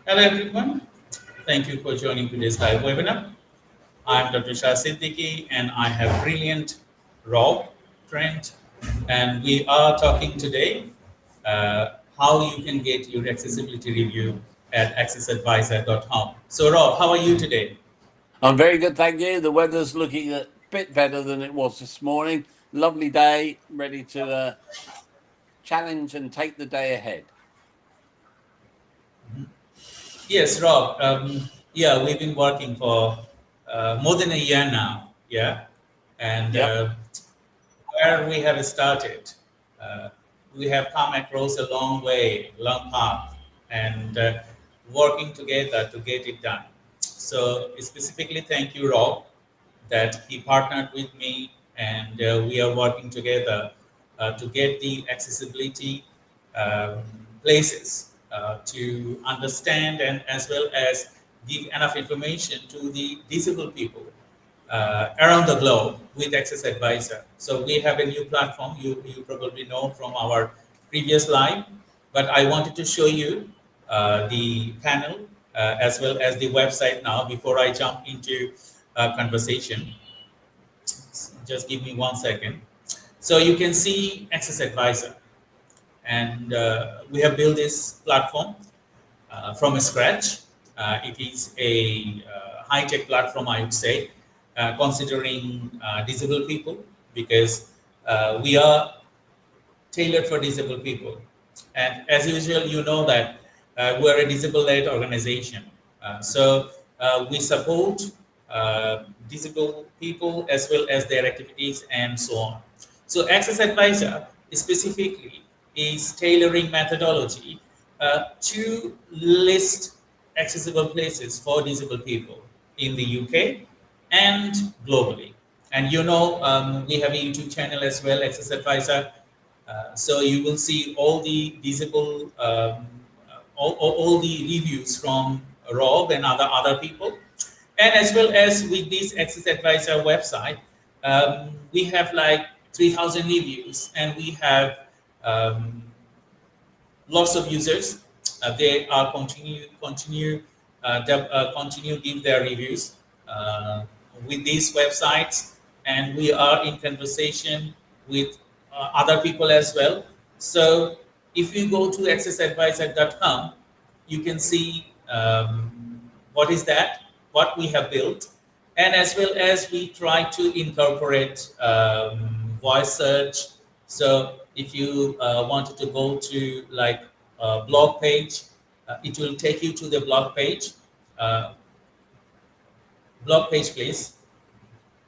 Hello everyone, thank you for joining today's live webinar. I'm Dr. Shah Siddiqui and I have brilliant Rob, Trent, and we are talking today how you can get your accessibility review at accessadvisor.com. So Rob, how are you today? I'm very good, thank you. The weather's looking a bit better than it was this morning. Lovely day, ready to challenge and take the day ahead. Yes, Rob. Yeah, we've been working for more than a year now. Yeah, and Yep. where we have started, uh, we have come across a long way, long path, and working together to get it done. So specifically, thank you, Rob, that he partnered with me, and we are working together to get the accessibility um, places to understand and as well as give enough information to the disabled people around the globe with Access Advisor. So we have a new platform you probably know from our previous live, but I wanted to show you the panel as well as the website now before I jump into conversation. Just give me 1 second. So you can see Access Advisor, and we have built this platform from scratch. It is a high-tech platform, I would say, considering disabled people, because we are tailored for disabled people. And as usual, you know that we're a disabled-led organization. We support disabled people as well as their activities and so on. So Access Advisor specifically is tailoring methodology to list accessible places for disabled people in the UK and globally. And we have a YouTube channel as well, Access Advisor. So you will see all the visible, all the reviews from Rob and other people, and as well as with this Access Advisor website, we have like 3,000 reviews, and we have um, lots of users. They are continue give their reviews with these websites, and we are in conversation with other people as well. So if you go to accessadvisor.com, you can see what is that, what we have built, and as well as we try to incorporate voice search. So if you wanted to go to like a blog page, it will take you to the blog page. Uh, Blog page, please.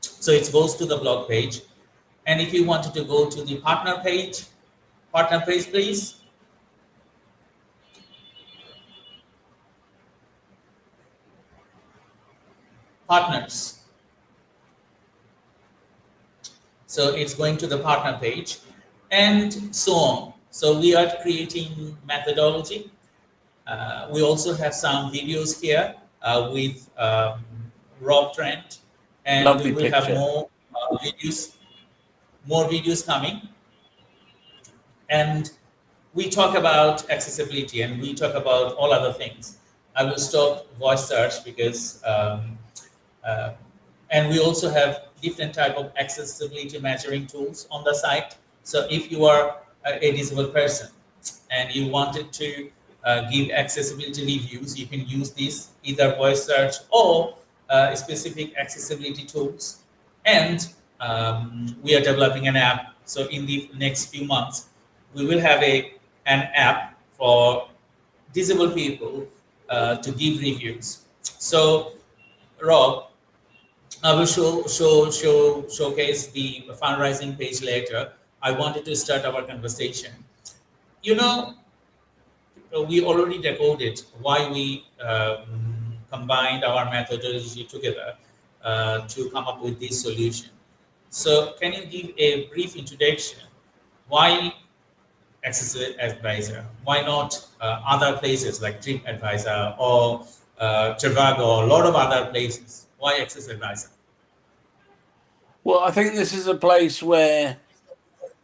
So it goes to the blog page. And if you wanted to go to the partner page, please. Partners. So it's going to the partner page and so on. So we are creating methodology. We also have some videos here with Rob Trent, and Lovely we will have picture. more videos coming. And we talk about accessibility and we talk about all other things. I will stop voice search because, uh, and we also have different type of accessibility measuring tools on the site. So if you are a disabled person and you wanted to give accessibility reviews, you can use this either voice search or specific accessibility tools. And we are developing an app. So in the next few months, we will have an app for disabled people to give reviews. So, Rob, I will showcase the fundraising page later. I wanted to start our conversation. You know, we already decoded why we combined our methodology together to come up with this solution. So, can you give a brief introduction? Why Access Advisor? Why not other places like TripAdvisor or Trivago or a lot of other places? Why Access Advisor? Well, I think this is a place where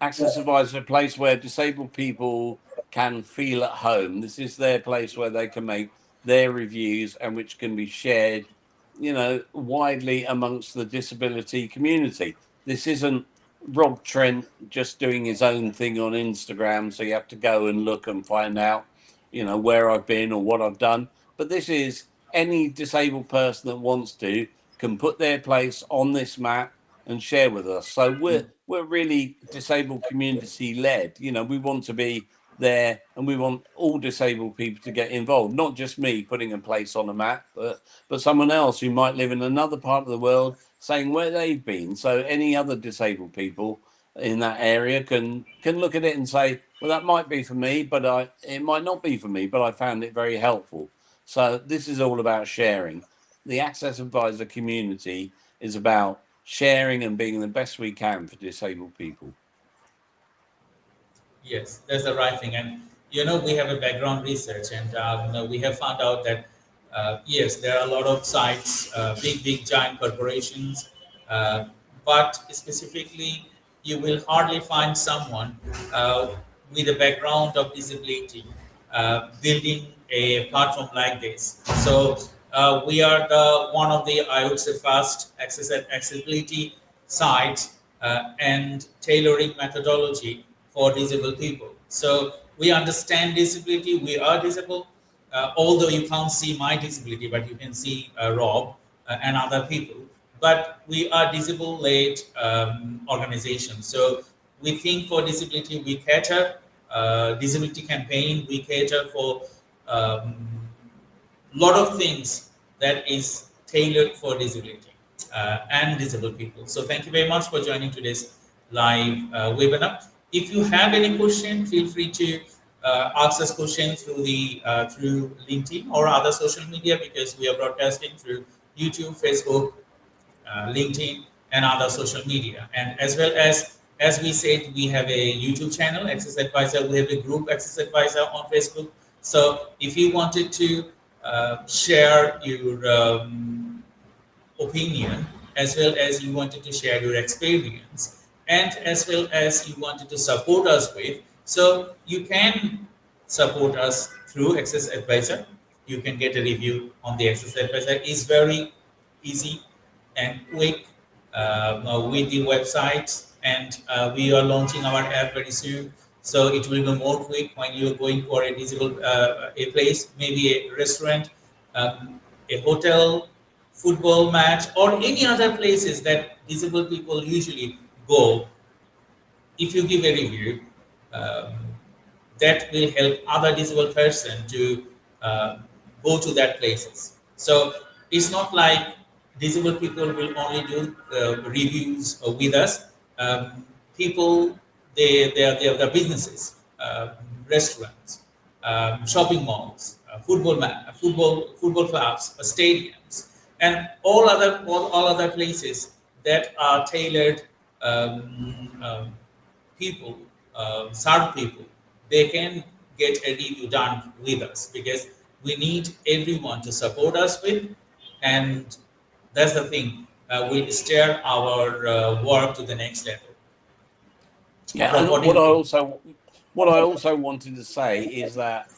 Access Advisor, a place where disabled people can feel at home. This is their place where they can make their reviews and which can be shared, you know, widely amongst the disability community. This isn't Rob Trent just doing his own thing on Instagram, so you have to go and look and find out, you know, where I've been or what I've done. But this is any disabled person that wants to can put their place on this map and share with us. So we're really disabled community led. You know, we want to be there and we want all disabled people to get involved, not just me putting a place on a map, but someone else who might live in another part of the world saying where they've been. So any other disabled people in that area can look at it and say, well, that might be for me, but it might not be for me, but I found it very helpful. So this is all about sharing. The AccessAdvisr community is about sharing and being the best we can for disabled people. Yes, that's the right thing. And, you know, we have a background research, and you know, we have found out that, yes, there are a lot of sites, big, giant corporations, but specifically, you will hardly find someone with a background of disability building a platform like this. So we are one of the, I would say, first accessibility sites and tailoring methodology for disabled people. So we understand disability, we are disabled, although you can't see my disability, but you can see Rob and other people. But we are disable-led organization. So we think for disability, we cater, disability campaign, we cater for lot of things that is tailored for disability and disabled people. So thank you very much for joining today's live webinar. If you have any question, feel free to ask us questions through the through LinkedIn or other social media, because we are broadcasting through YouTube, Facebook, LinkedIn, and other social media. And as well as we said, we have a YouTube channel, AccessAdvisr. We have a group, AccessAdvisr, on Facebook. So if you wanted to share your opinion, as well as you wanted to share your experience, and as well as you wanted to support us with, so you can support us through AccessAdvisr. You can get a review on the AccessAdvisr. It's very easy and quick with the website, and we are launching our app very soon. So it will be more quick when you're going for a disabled a place, maybe a restaurant, a hotel, football match, or any other places that disabled people usually go. If you give a review, that will help other disabled person to go to that places. So it's not like disabled people will only do reviews with us. People, they are the businesses, restaurants, shopping malls, football clubs, stadiums, and all other places that are tailored people, serve people. They can get a review done with us, because we need everyone to support us with, and that's the thing. We'll steer our work to the next level. Yeah, and what I also wanted to say is that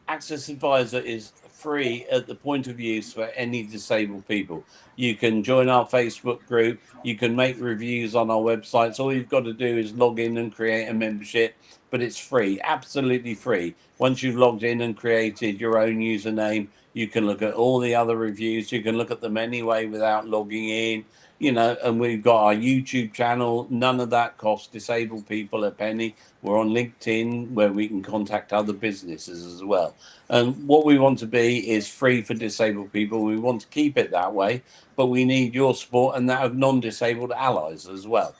AccessAdvisr is free at the point of use for any disabled people. You can join our Facebook group. You can make reviews on our websites. All you've got to do is log in and create a membership, but it's free, absolutely free. Once you've logged in and created your own username, you can look at all the other reviews. You can look at them anyway without logging in. You know, and we've got our YouTube channel. None of that costs disabled people a penny. We're on LinkedIn, where we can contact other businesses as well. And what we want to be is free for disabled people. We want to keep it that way, but we need your support and that of non-disabled allies as well.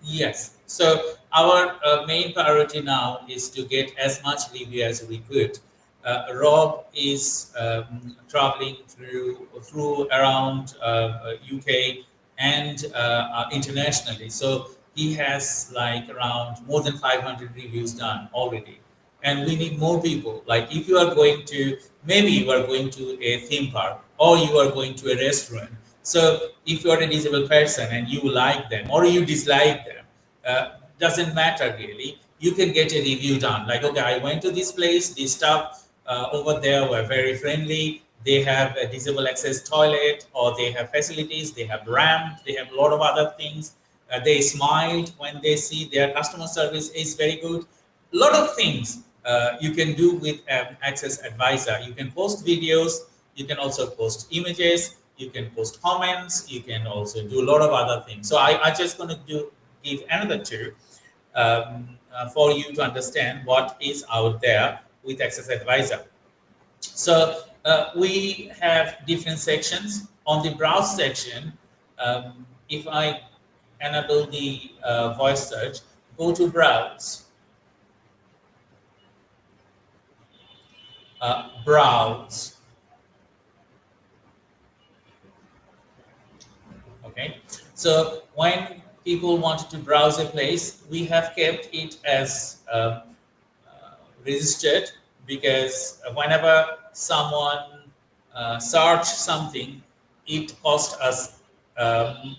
Yes. So our main priority now is to get as much review as we could. Rob is traveling through around UK and internationally. So he has like around more than 500 reviews done already. And we need more people. Like if you are going to, maybe you are going to a theme park, or you are going to a restaurant. So if you are a disabled person and you like them or you dislike them, doesn't matter really. you can get a review done. Like, okay, I went to this place, the staff over there were very friendly. They have a disabled access toilet, or they have facilities, they have ramp, they have a lot of other things. They smiled when they see their customer service is very good. A lot of things you can do with AccessAdvisr. You can post videos, you can also post images, you can post comments, you can also do a lot of other things. So I just going to give another two for you to understand what is out there with AccessAdvisr. So we have different sections. On the browse section, if I enable the voice search, go to browse. Browse. Okay. So when people want to browse a place, we have kept it as registered, because whenever someone search something, it costs us.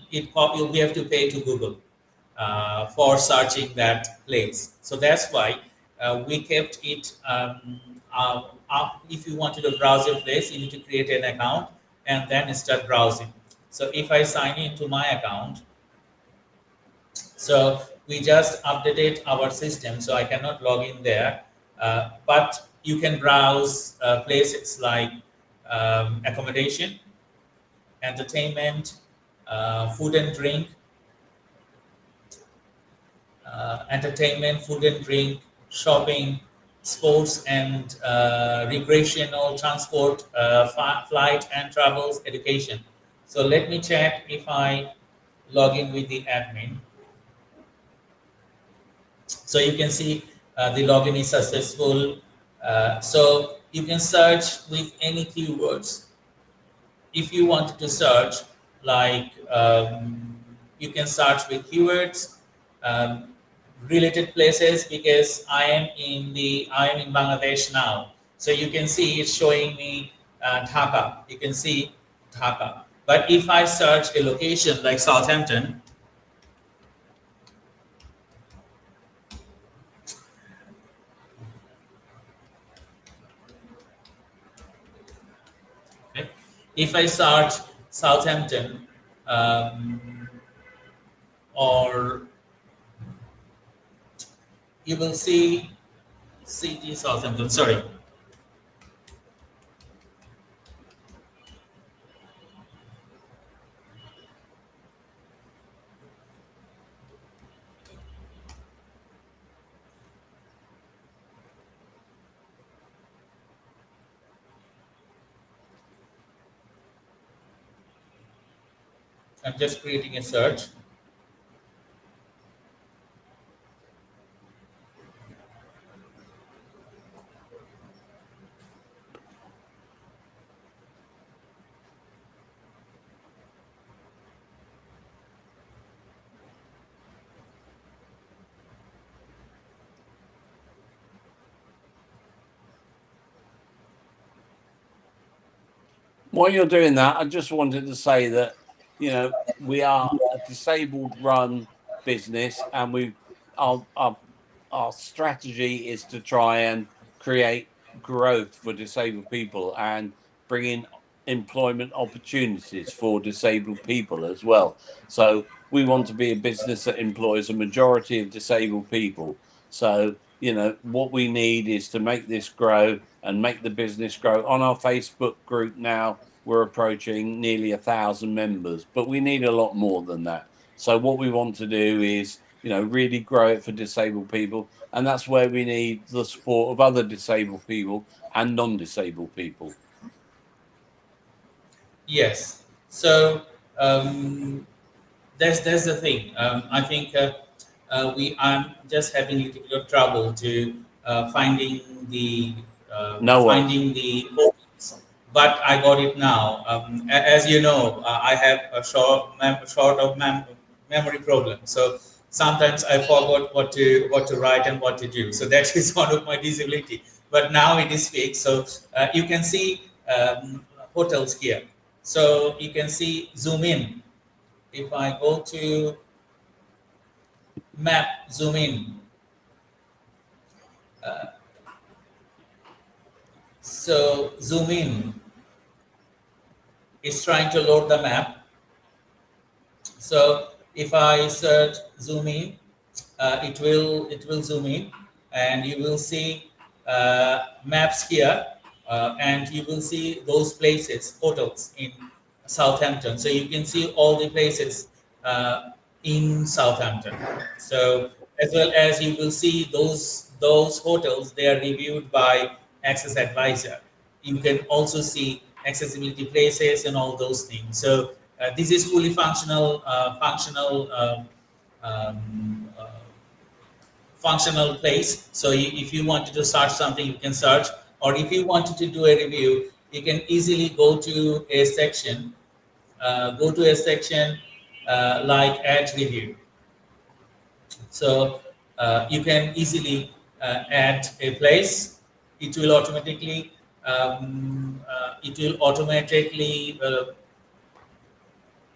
We have to pay to Google for searching that place. So that's why we kept it. If you wanted to browse your place, you need to create an account and then start browsing. So if I sign into my account, so we just updated our system, so I cannot log in there. But you can browse places like accommodation, entertainment, food and drink, shopping, sports and recreational, transport, flight and travels, education. So let me check if I log in with the admin. So you can see the login is successful. So you can search with any keywords. If you want to search, like you can search with keywords, related places, because I am in Bangladesh now. So you can see it's showing me Dhaka. You can see Dhaka. But if I search a location like Southampton, okay, if I search Southampton, or you will see city Southampton. Sorry. I'm just creating a search. While you're doing that, I just wanted to say that, you know, we are a disabled run business, and our strategy is to try and create growth for disabled people and bring in employment opportunities for disabled people as well. So we want to be a business that employs a majority of disabled people. So, you know, what we need is to make this grow and make the business grow. On our Facebook group now, we're approaching nearly 1,000 members, but we need a lot more than that. So what we want to do is, you know, really grow it for disabled people. And that's where we need the support of other disabled people and non-disabled people. Yes. So that's the thing. I think I'm just having a little bit of trouble to finding the options, but I got it now. As you know, I have a short of memory problem. So sometimes I forgot what to write and what to do. So that is one of my disability. But now it is fixed. So you can see hotels here. So you can see zoom in. If I go to map, zoom in. So zoom in. It's trying to load the map. So if I search zoom in, it will zoom in, and you will see maps here, and you will see those places, hotels in Southampton. So you can see all the places in Southampton. So as well as you will see those hotels, they are reviewed by AccessAdvisr. You can also see accessibility places and all those things. So this is fully functional place. So if you wanted to search something, you can search, or if you wanted to do a review, you can easily go to a section, like add review. So you can easily add a place. It will automatically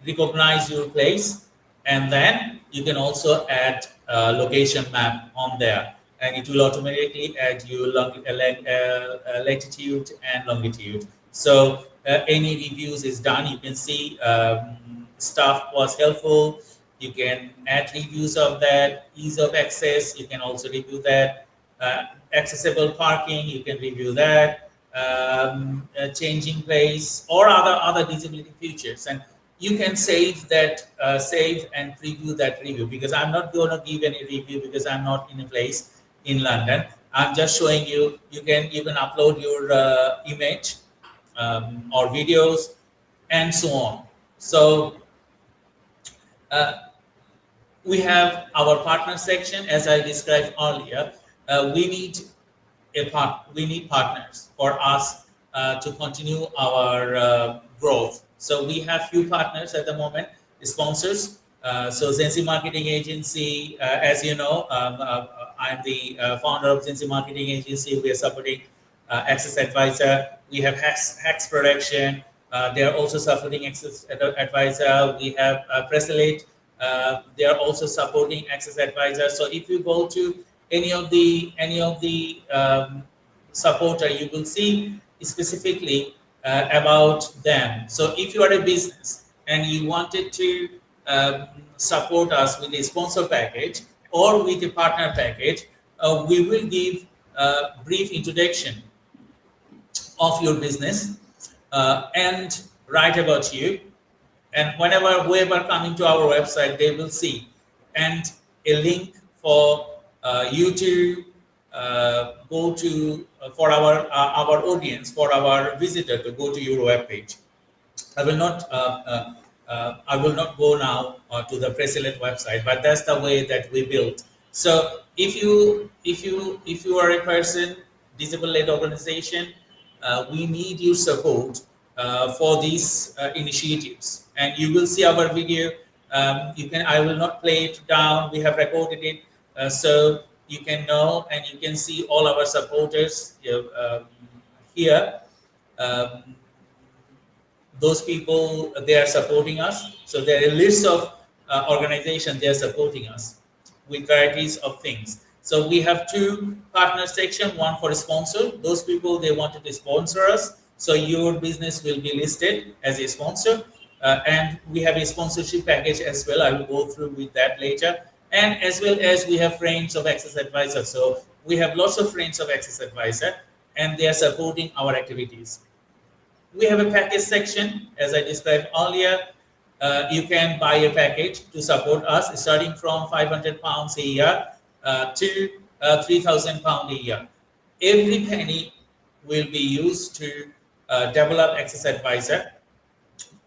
recognize your place, and then you can also add a location map on there, and it will automatically add your latitude and longitude. So any reviews is done. You can see staff was helpful. You can add reviews of that. Ease of access, you can also review that. Accessible parking, you can review that. Changing place or other disability features, and you can save that, save and preview that review, because I'm not going to give any review because I'm not in a place in London. I'm just showing you. You can even upload your image or videos and so on. So we have our partner section, as I described earlier. We need partners for us to continue our growth. So we have few partners at the moment, sponsors. So 𝐶𝐶 Marketing Agency, as you know, I'm the founder of 𝐶𝐶 Marketing Agency. We are supporting AccessAdvisr. We have Hacks Production. They are also supporting AccessAdvisr. We have Pressalate. They are also supporting AccessAdvisr. So if you go to any of the supporter, you will see specifically about them. So if you are a business and you wanted to support us with a sponsor package or with a partner package, we will give a brief introduction of your business and write about you. And whoever coming to our website, they will see, and a link for you to go to for our audience, for our visitor to go to your web page. I will not go now to the Pressalate website, but that's the way that we built. So if you are a person, disabled-led organization, we need your support for these initiatives. And you will see our video. I will not play it down. We have recorded it, so you can know and you can see all our supporters here. Those people, they are supporting us. So there are a list of organizations, they are supporting us with varieties of things. So we have two partner section, one for a sponsor. Those people, they wanted to sponsor us. So your business will be listed as a sponsor. And we have a sponsorship package as well. I will go through with that later. And as well as we have friends of AccessAdvisr. So we have lots of friends of AccessAdvisr, and they are supporting our activities. We have a package section, as I described earlier. You can buy a package to support us, starting from £500 a year to £3,000 a year. Every penny will be used to develop AccessAdvisr,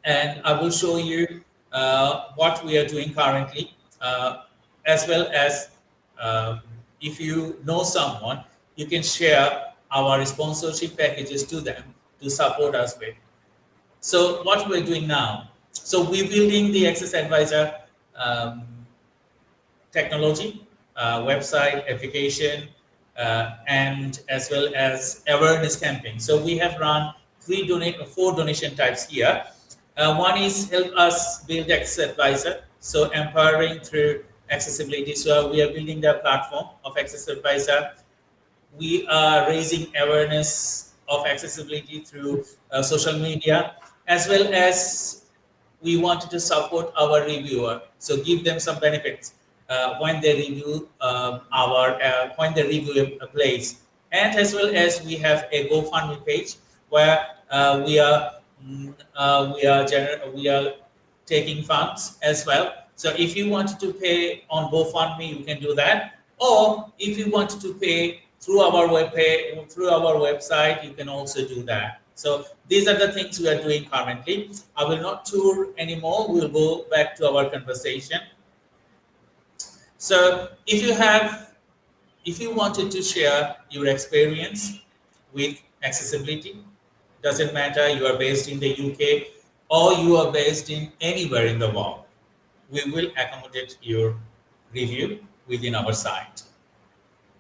and I will show you what we are doing currently, as well as if you know someone, you can share our sponsorship packages to them to support us with. So what we're doing now, so we're building the AccessAdvisr technology, website, application, and as well as awareness campaign. So we have run four donation types here. One is help us build AccessAdvisr, so empowering through accessibility. So we are building the platform of AccessAdvisr. we are raising awareness of accessibility through social media, as well as we wanted to support our reviewer, so give them some benefits when they review when they review a place, and as well as we have a GoFundMe page where we are taking funds as well. So if you want to pay on GoFundMe, you can do that, or if you want to pay through our through our website, you can also do that. So these are the things we are doing currently. I will not tour anymore. We'll go back to our conversation. So if you wanted to share your experience with accessibility, doesn't matter you are based in the UK or you are based in anywhere in the world, we will accommodate your review within our site.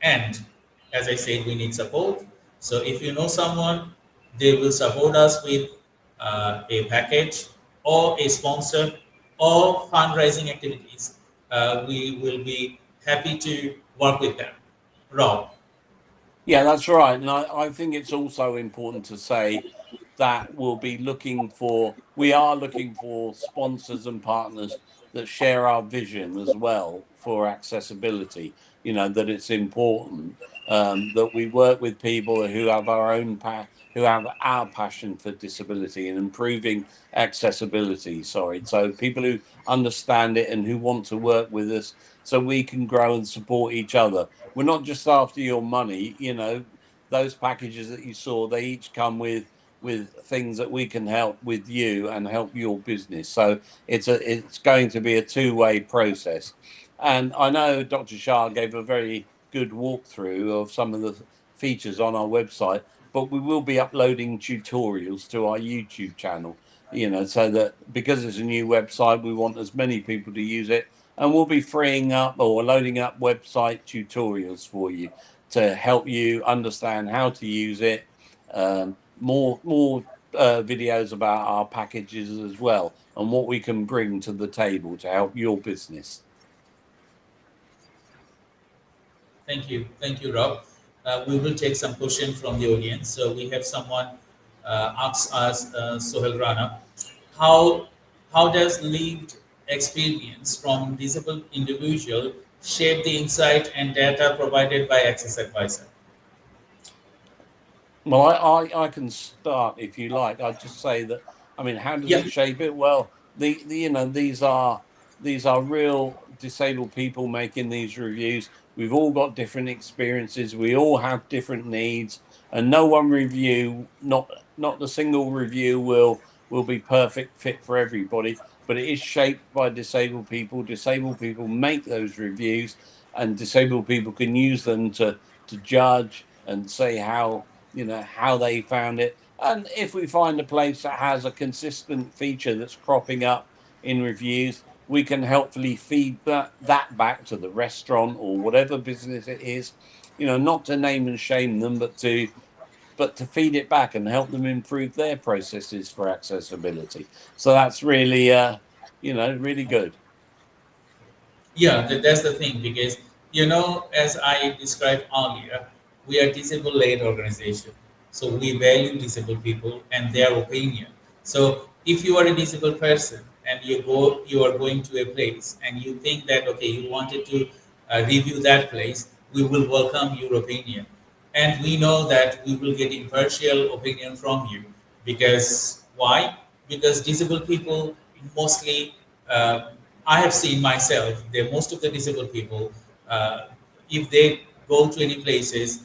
And as I said, we need support. So if you know someone, they will support us with a package or a sponsor or fundraising activities. We will be happy to work with them. Rob. Yeah, that's right. And I think it's also important to say that we are looking for sponsors and partners that share our vision as well for accessibility. You know, that it's important that we work with people who have who have our passion for disability and improving accessibility. So people who understand it and who want to work with us so we can grow and support each other. We're not just after your money, you know. Those packages that you saw, they each come with things that we can help with you and help your business. So it's going to be a two-way process. And I know Dr. Shah gave a very good walkthrough of some of the features on our website, but we will be uploading tutorials to our YouTube channel, you know, so that because it's a new website, we want as many people to use it, and we'll be freeing up or loading up website tutorials for you to help you understand how to use it. More videos about our packages as well and what we can bring to the table to help your business. Thank you, Rob. We will take some questions from the audience. So we have someone asked us, Sohel Rana, how does lived experience from disabled individual shape the insight and data provided by AccessAdvisr? Well, I can start if you like. I'd just say that, I mean, how does it shape it? Well, you know, these are real disabled people making these reviews. We've all got different experiences. We all have different needs, and no one review, not the single review will be perfect fit for everybody. But it is shaped by disabled people. Disabled people make those reviews, and disabled people can use them to judge and say how, you know, how they found it. And if we find a place that has a consistent feature that's cropping up in reviews, we can helpfully feed that back to the restaurant or whatever business it is, you know, not to name and shame them, but to feed it back and help them improve their processes for accessibility. So that's really, you know, really good. Yeah, that's the thing, because, you know, as I described earlier, we are disabled-led organization. So we value disabled people and their opinion. So if you are a disabled person and you are going to a place and you think that, okay, you wanted to review that place, we will welcome your opinion. And we know that we will get impartial opinion from you. Because why? Because disabled people mostly, I have seen myself, most of the disabled people, if they go to any places,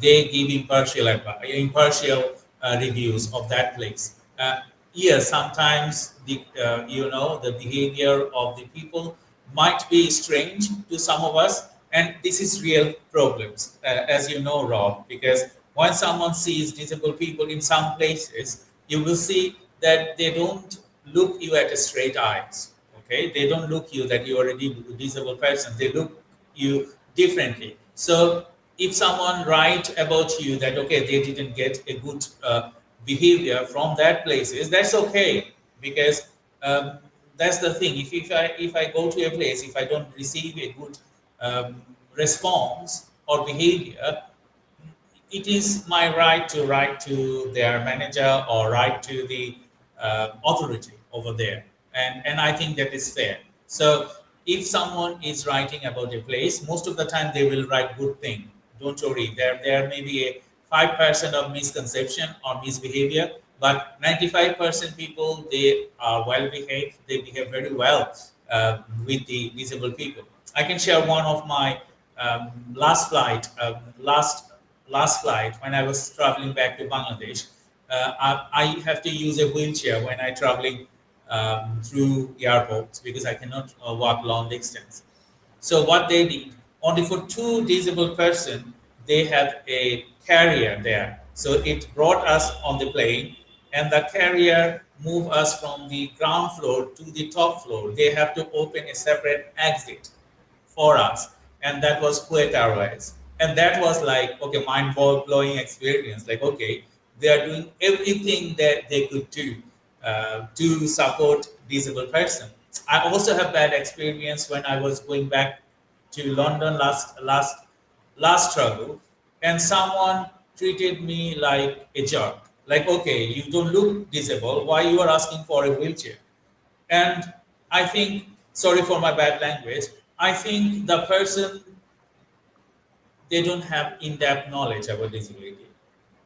they give impartial reviews of that place. Yes, sometimes the behavior of the people might be strange to some of us, and this is real problems, as you know, Rob, because when someone sees disabled people in some places, you will see that they don't look you at a straight eyes. Okay, they don't look you that you are a disabled person. They look you differently. So if someone write about you that, okay, they didn't get a good behavior from that places, that's okay, because that's the thing. If I go to a place, if I don't receive a good response or behavior, it is my right to write to their manager or write to the authority over there, and I think that is fair. So if someone is writing about a place, most of the time they will write good thing. Don't worry, there may be a 5% of misconception or misbehavior, but 95% people, they are well behaved. They behave very well with the disabled people. I can share one of my last flight, last flight when I was traveling back to Bangladesh. I have to use a wheelchair when I traveling through airports because I cannot walk long distance. So what they did, only for two disabled person, they had a carrier there. So it brought us on the plane, and the carrier moved us from the ground floor to the top floor. They have to open a separate exit for us, and that was 𝗃𝐫 Airways. And that was like, okay, mind blowing experience. Like, okay, they are doing everything that they could do to support disabled person. I also have bad experience when I was going back to London last travel, and someone treated me like a jerk. Like, okay, you don't look disabled. Why you are asking for a wheelchair? And I think, sorry for my bad language, I think the person, they don't have in-depth knowledge about disability.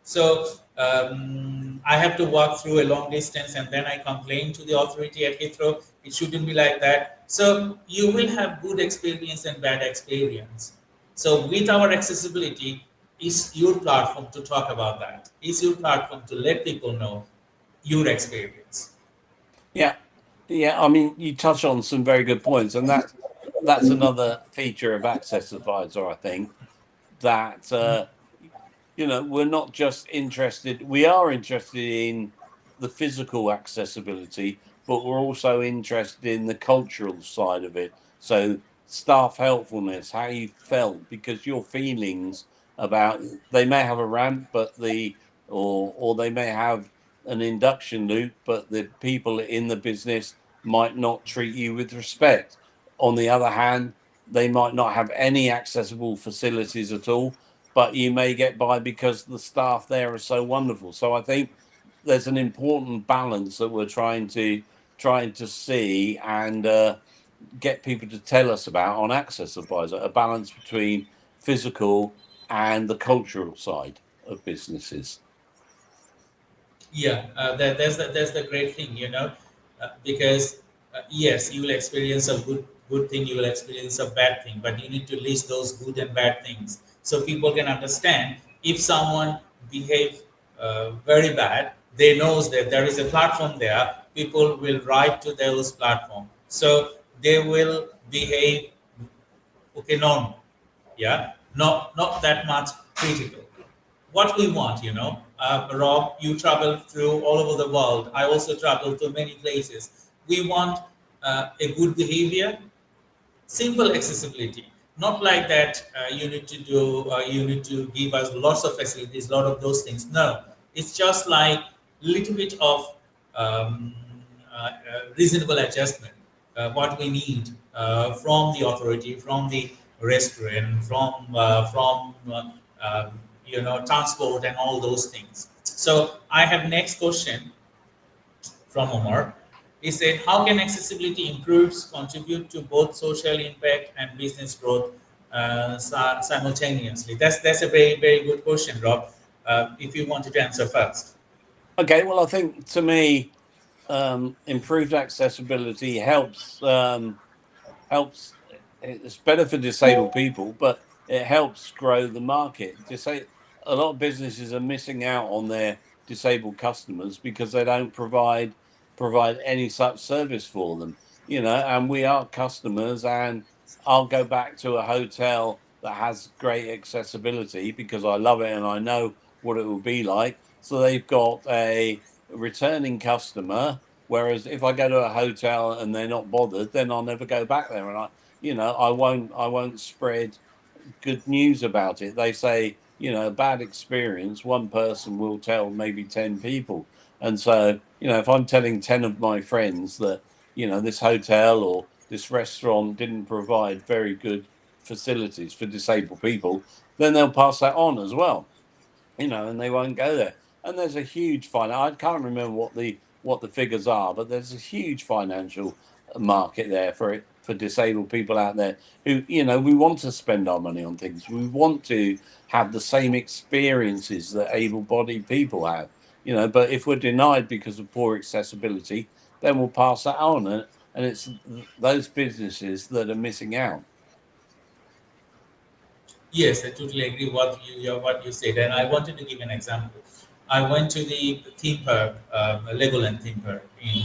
So I have to walk through a long distance and then I complain to the authority at Heathrow. It shouldn't be like that. So you will have good experience and bad experience. So with our accessibility, is your platform to talk about that. Is your platform to let people know your experience. Yeah, yeah. I mean, you touch on some very good points, and that's another feature of AccessAdvisr, I think, that we're not just interested. We are interested in the physical accessibility, but we're also interested in the cultural side of it. So staff helpfulness, how you felt, because your feelings about, they may have a ramp, but or they may have an induction loop, but the people in the business might not treat you with respect. On the other hand, they might not have any accessible facilities at all, but you may get by because the staff there are so wonderful. So I think there's an important balance that we're trying to see and get people to tell us about on AccessAdvisr, a balance between physical and the cultural side of businesses. Yeah, that's the great thing, because yes, you will experience a good thing, you will experience a bad thing, but you need to list those good and bad things so people can understand. If someone behave very bad, they knows that there is a platform there. People will write to those platform, so they will behave okay, normal. Yeah, not that much critical. What we want, Rob, you travel through all over the world. I also travel to many places. We want a good behavior, simple accessibility. Not like that you need to do, you need to give us lots of facilities, lot of those things. No, it's just like little bit of reasonable adjustment. What we need from the authority, from the restaurant, from transport and all those things. So I have next question from Omar. He said, how can accessibility improves contribute to both social impact and business growth simultaneously? That's a very, very good question, Rob. If you wanted to answer first. Okay, well, I think to me, improved accessibility helps. It's better for disabled people, but it helps grow the market. A lot of businesses are missing out on their disabled customers because they don't provide any such service for them. And we are customers, and I'll go back to a hotel that has great accessibility because I love it and I know what it will be like. So they've got a returning customer. Whereas if I go to a hotel and they're not bothered, then I'll never go back there, and I won't spread good news about it. They say, a bad experience, one person will tell maybe 10 people. And so, if I'm telling 10 of my friends that, this hotel or this restaurant didn't provide very good facilities for disabled people, then they'll pass that on as well. and they won't go there. And there's a huge I can't remember what the figures are, but there's a huge financial market there for disabled people out there who, we want to spend our money on things. We want to have the same experiences that able-bodied people have, but if we're denied because of poor accessibility, then we'll pass that on. And it's those businesses that are missing out. Yes, I totally agree what you said, and I wanted to give an example. I went to the theme park, Legoland theme park in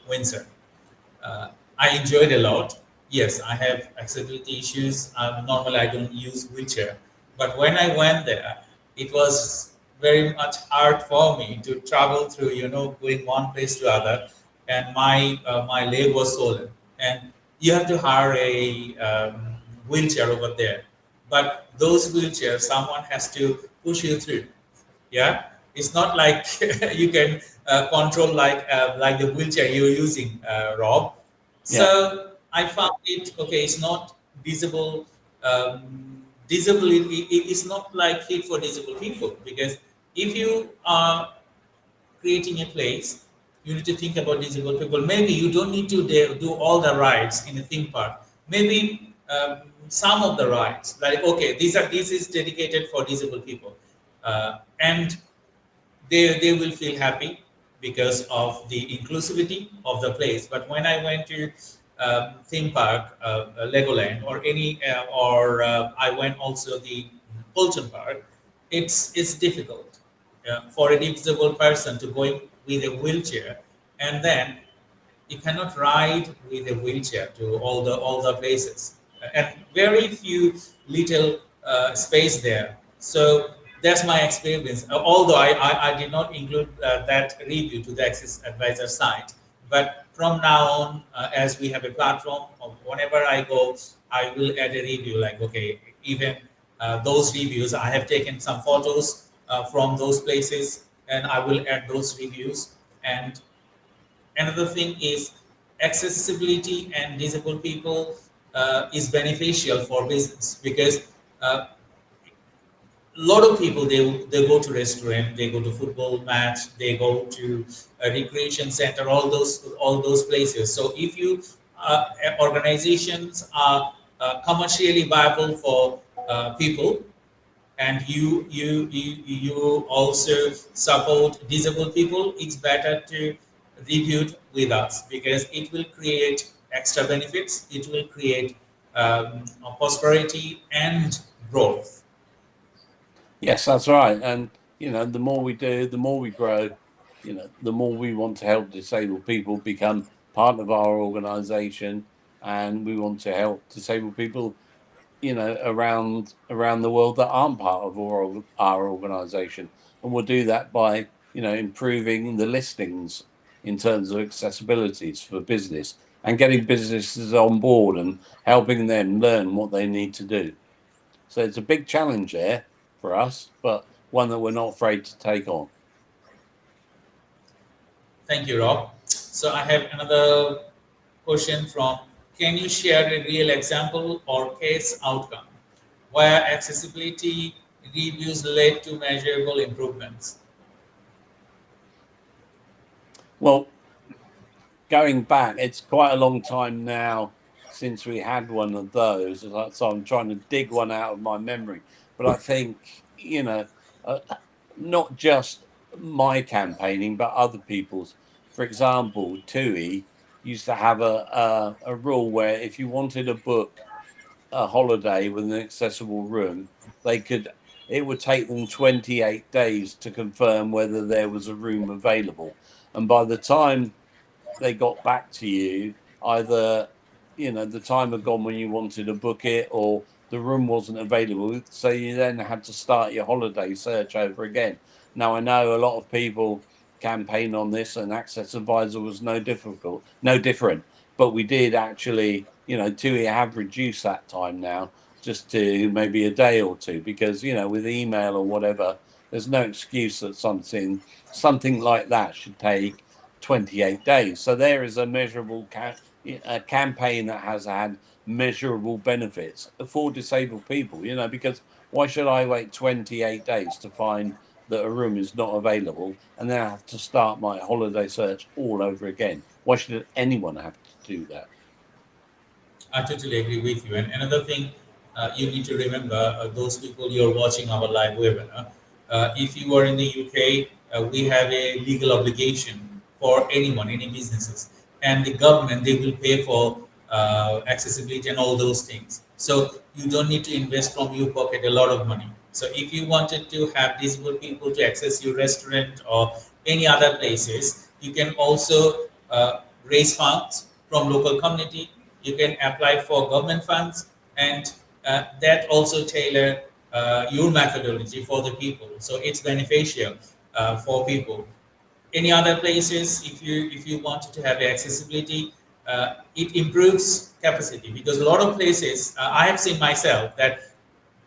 Windsor. I enjoyed a lot. Yes, I have accessibility issues. Normally, I don't use wheelchair, but when I went there, it was very much hard for me to travel through, going one place to other, and my leg was swollen, and you have to hire a wheelchair over there. But those wheelchairs, someone has to push you through. Yeah, it's not like you can control like the wheelchair you're using, Rob. Yeah. So I found it okay. It's not visible. Disability. It's not like fit for disabled people, because if you are creating a place, you need to think about disabled people. Maybe you don't need to do all the rides in a theme park. Maybe some of the rides, like okay, this is dedicated for disabled people, and they will feel happy because of the inclusivity of the place. But when I went to theme park, Legoland, or I went also the Bolton Park, it's difficult for a disabled person to go in with a wheelchair, and then you cannot ride with a wheelchair to all the places, and very few little space there. So that's my experience. Although I did not include that review to the Access Advisor site, but from now on, as we have a platform, whenever I go, I will add a review. Like okay, even those reviews, I have taken some photos from those places, and I will add those reviews. And another thing is accessibility and disabled people is beneficial for business, because a lot of people, they go to restaurant, they go to football match, they go to a recreation center, all those places. So if you organizations are commercially viable for people, and you also support disabled people, it's better to review it with us, because it will create extra benefits, it will create prosperity and growth. Yes, that's right. And, the more we do, the more we grow, the more we want to help disabled people become part of our organization. And we want to help disabled people, around the world that aren't part of our organization. And we'll do that by, improving the listings in terms of accessibilities for business, and getting businesses on board and helping them learn what they need to do. So it's a big challenge there for us, but one that we're not afraid to take on. Thank you, Rob. So I have another question from, can you share a real example or case outcome where accessibility reviews led to measurable improvements? Well, going back, it's quite a long time now since we had one of those. So I'm trying to dig one out of my memory. But I think, not just my campaigning, but other people's. For example, TUI used to have a rule where if you wanted to book a holiday with an accessible room, it would take them 28 days to confirm whether there was a room available. And by the time they got back to you, either the time had gone when you wanted to book it, or the room wasn't available, so you then had to start your holiday search over again. Now I know a lot of people campaign on this, and AccessAdvisr was no different, but we did actually, TUI have reduced that time now just to maybe a day or two, because with email or whatever, there's no excuse that something like that should take 28 days. So there is a measurable a campaign that has had measurable benefits for disabled people, because why should I wait 28 days to find that a room is not available, and then I have to start my holiday search all over again. Why should anyone have to do that? I totally agree with you. And another thing you need to remember, those people you're watching our live webinar, if you are in the UK, we have a legal obligation for anyone, any businesses, and the government, they will pay for accessibility and all those things. So you don't need to invest from your pocket a lot of money. So if you wanted to have disabled people to access your restaurant or any other places, you can also raise funds from local community. You can apply for government funds, and that also tailor your methodology for the people. So it's beneficial for people. Any other places, if you wanted to have accessibility, it improves capacity, because a lot of places I have seen myself that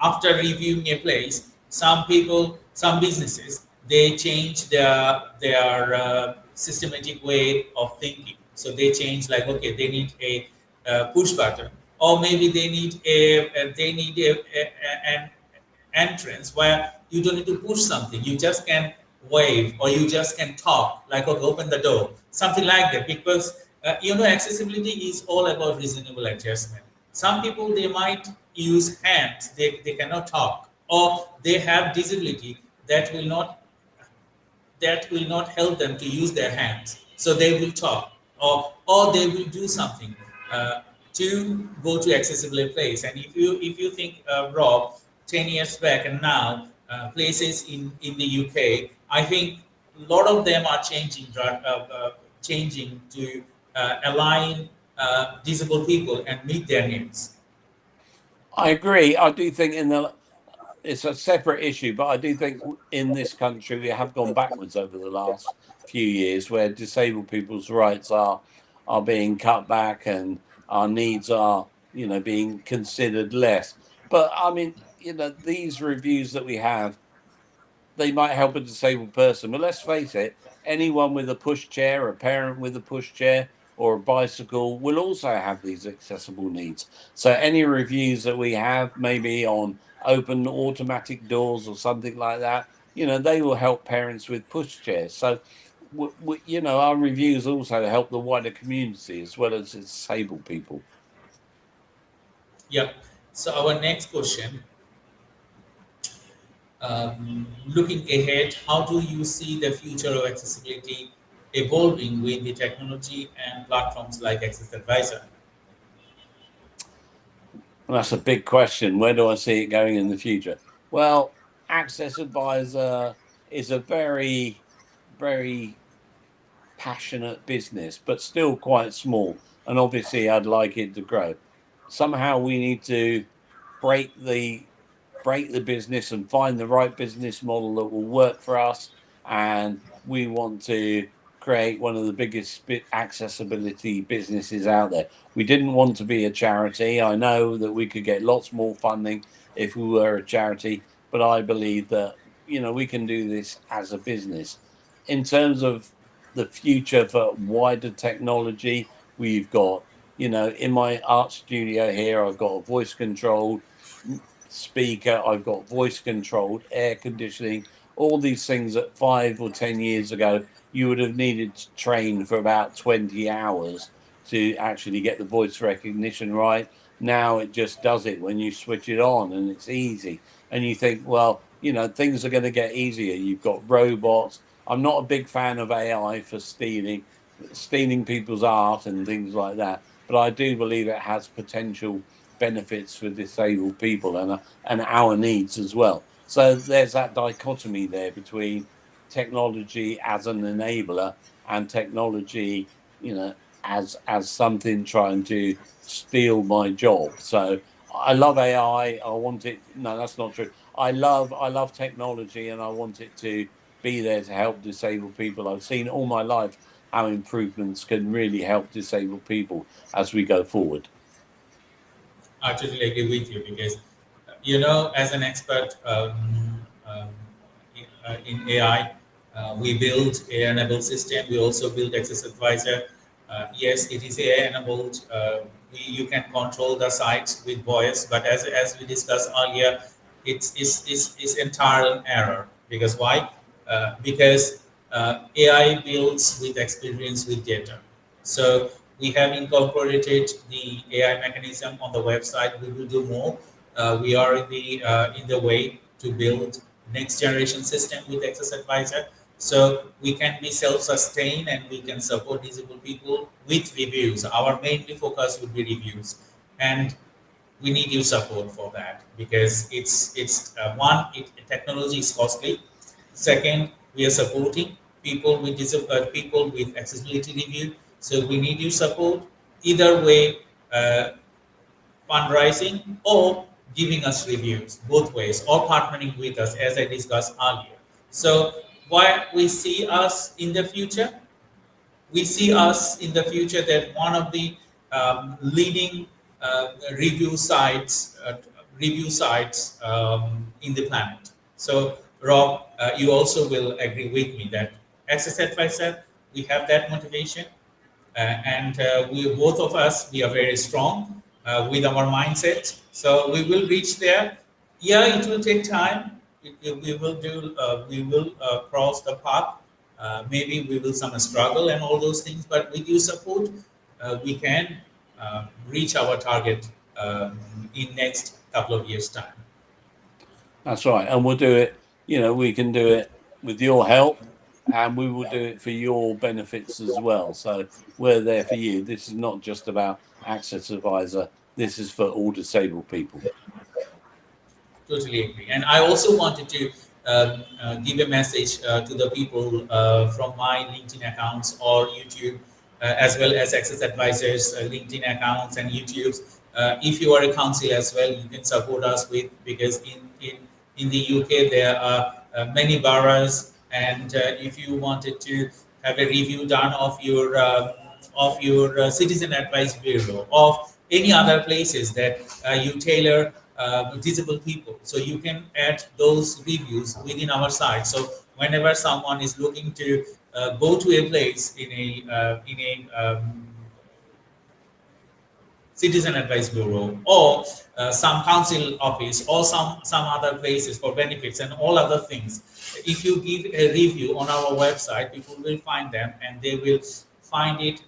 after reviewing a place, some people, some businesses, they change their systematic way of thinking. So they change, like, okay, they need a push button, or maybe they need an entrance where you don't need to push something. You just can wave, or you just can talk, like, okay, open the door, something like that. Because accessibility is all about reasonable adjustment. Some people, they might use hands, they cannot talk, or they have disability that will not help them to use their hands. So they will talk, or they will do something to go to accessible place. And if you think, Rob, 10 years back and now, places in the UK, I think a lot of them are changing to align disabled people and meet their needs. I agree. I do think it's a separate issue, but I do think in this country we have gone backwards over the last few years, where disabled people's rights are being cut back and our needs are, being considered less. But I mean, these reviews that we have, they might help a disabled person. But let's face it, anyone with a pushchair, a parent with a pushchair, or a bicycle will also have these accessible needs. So any reviews that we have, maybe on open automatic doors or something like that, they will help parents with pushchairs. So, our reviews also help the wider community as well as disabled people. Yep. So our next question, looking ahead, how do you see the future of accessibility evolving with the technology and platforms like AccessAdvisr? Well, that's a big question. Where do I see it going in the future? Well, AccessAdvisr is a very, very passionate business, but still quite small. And obviously, I'd like it to grow. Somehow, we need to break the business and find the right business model that will work for us. And we want to create one of the biggest accessibility businesses out there. We didn't want to be a charity. I know that we could get lots more funding if we were a charity, but I believe that, we can do this as a business. In terms of the future for wider technology, we've got, in my art studio here, I've got a voice controlled speaker, I've got voice controlled air conditioning, all these things that 5 or 10 years ago you would have needed to train for about 20 hours to actually get the voice recognition right. Now it just does it when you switch it on, and it's easy. And you think, well, things are going to get easier. You've got robots. I'm not a big fan of AI for stealing people's art and things like that, but I do believe it has potential benefits for disabled people and our needs as well. So there's that dichotomy there between technology as an enabler and technology, as something trying to steal my job. So I love AI. I want it. No, that's not true. I love technology, and I want it to be there to help disabled people. I've seen all my life how improvements can really help disabled people as we go forward. I totally agree with you, because, as an expert in AI, we build AI-enabled system. We also build AccessAdvisr. Yes, it is AI-enabled. You can control the sites with voice, but as we discussed earlier, it's entirely an error, Because why? Because AI builds with experience with data. So we have incorporated the AI mechanism on the website. We will do more. We are in the way to build next generation system with AccessAdvisr. So we can be self-sustained and we can support disabled people with reviews. Our main focus would be reviews, and we need your support for that, because it's one, technology is costly. Second, we are supporting people with people with accessibility review, so we need your support. Either way, fundraising or giving us reviews, both ways, or partnering with us, as I discussed earlier. So why we see us in the future? We see us in the future that one of the leading review sites in the planet. So Rob, you also will agree with me that AccessAdvisr, we have that motivation, and we both of us, we are very strong with our mindset. So we will reach there. Yeah, it will take time. We will do. We will cross the path. Maybe we will some struggle and all those things, but with your support, we can reach our target in next couple of years' time. That's right, and we'll do it. You know, we can do it with your help, and we will do it for your benefits as well. So we're there for you. This is not just about AccessAdvisr. This is for all disabled people. Totally agree. And I also wanted to give a message to the people from my LinkedIn accounts or YouTube, as well as AccessAdvisr's LinkedIn accounts and YouTube's. If you are a council as well, you can support us with, because in the UK there are many boroughs, and if you wanted to have a review done of your citizen advice bureau, of any other places that you tailor disabled people, so you can add those reviews within our site. So whenever someone is looking to go to a place in a citizen advice bureau, or some council office, or some other places for benefits and all other things, if you give a review on our website, people will find them and they will find it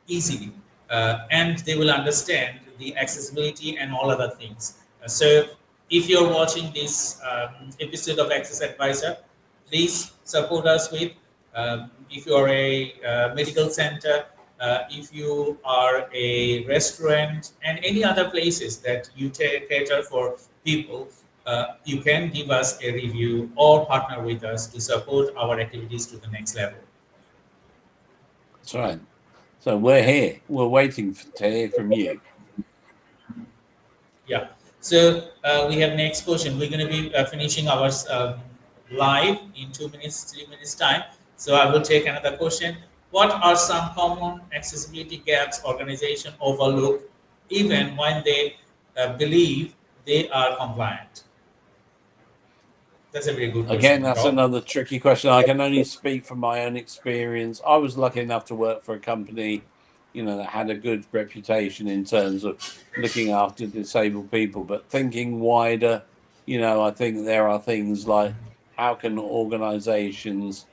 easily, and they will understand the accessibility and all other things. So if you're watching this episode of AccessAdvisr, please support us with, if you're a medical center, if you are a restaurant, and any other places that you cater for people, you can give us a review or partner with us to support our activities to the next level. That's right. So we're here. We're waiting to hear from you. Yeah. So we have next question. We're going to be finishing our live in 2 minutes, 3 minutes time. So I will take another question. What are some common accessibility gaps organization overlook even when they believe they are compliant? That's a very good question. Again, that's Rob. another tricky question. I can only speak from my own experience. I was lucky enough to work for a company, you know, that had a good reputation in terms of looking after disabled people. But thinking wider, you know, I think there are things like, how can organizations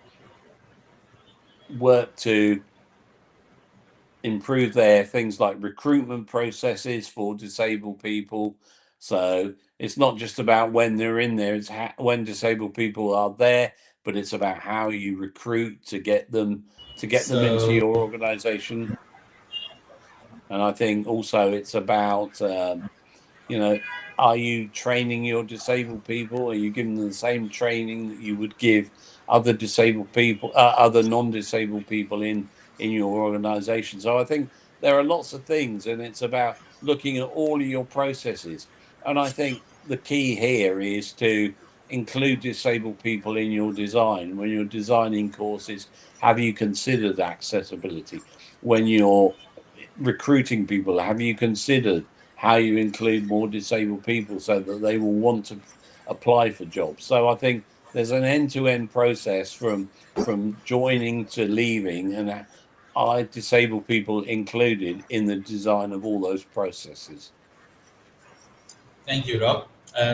work to improve their things like recruitment processes for disabled people? So it's not just about when they're in there, it's when disabled people are there, but it's about how you recruit to get them into your organization. And I think also it's about, you know, are you training your disabled people? Are you giving them the same training that you would give other disabled people, other non-disabled people in your organization? So I think there are lots of things, and it's about looking at all of your processes. And I think the key here is to include disabled people in your design. When you're designing courses, have you considered accessibility? When you're recruiting people, have you considered how you include more disabled people so that they will want to apply for jobs? So I think there's an end-to-end process from joining to leaving, and are disabled people included in the design of all those processes? Thank you, Rob.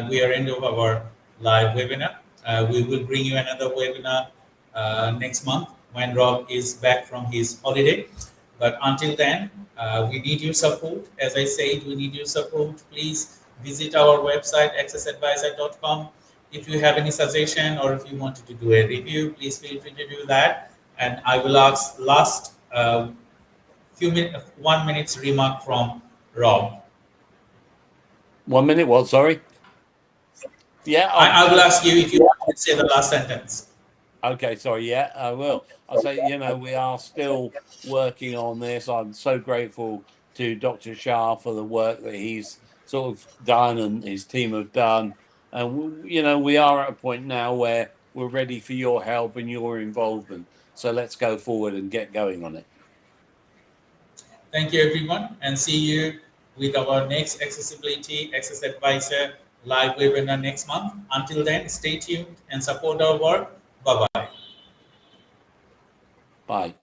We are end of our live webinar. We will bring you another webinar next month when Rob is back from his holiday. But until then, we need your support. As I said, we need your support. Please visit our website, accessadvisor.com. If you have any suggestion or if you wanted to do a review, please feel free to do that. And I will ask last 1 minute's remark from Rob. 1 minute, what? Sorry. Yeah, I will ask you if you want to say the last sentence. Okay, sorry. Yeah, I will. I'll say, we are still working on this. I'm so grateful to Dr. Shah for the work that he's sort of done and his team have done. And, we are at a point now where we're ready for your help and your involvement. So let's go forward and get going on it. Thank you, everyone, and see you with our next Accessibility AccessAdvisr live webinar next month. Until then, stay tuned and support our work. Bye-bye. Bye.